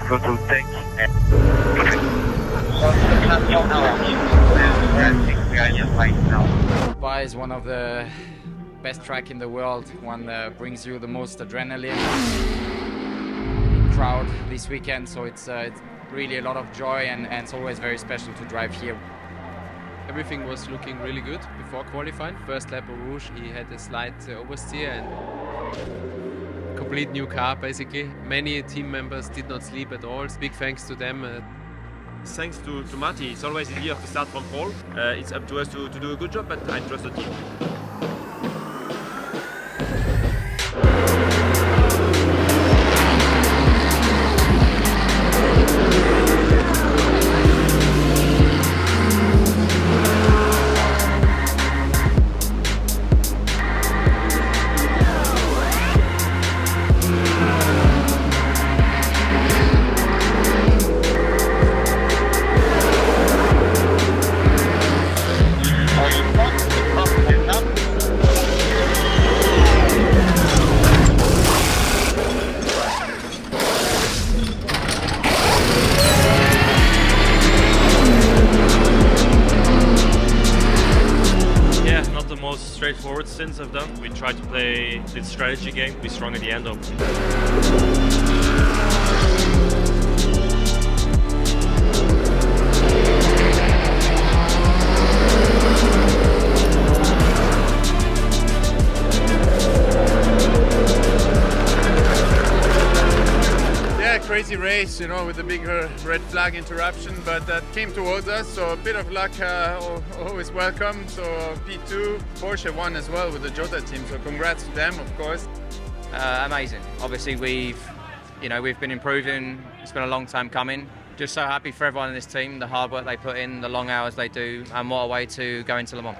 go to take and we are just right now. Dubai is one of the best track in the world, one that brings you the most adrenaline in crowd this weekend, so it's really a lot of joy and it's always very special to drive here. Everything was looking really good before qualifying. First lap of Rouge, he had a slight oversteer and complete new car basically. Many team members did not sleep at all. Big thanks to them. Thanks to Marty. It's always easier to start from pole. It's up to us to do a good job, but I trust the team. Not the most straightforward stints I've done. We try to play this strategy game, be strong at the end of. Crazy race, you know, with a big red flag interruption, but that came towards us, so a bit of luck always welcome. So P2, Porsche won as well with the Jota team, so congrats to them, of course. Amazing. Obviously we've been improving. It's been a long time coming. Just so happy for everyone in this team, the hard work they put in, the long hours they do, and what a way to go into Le Mans.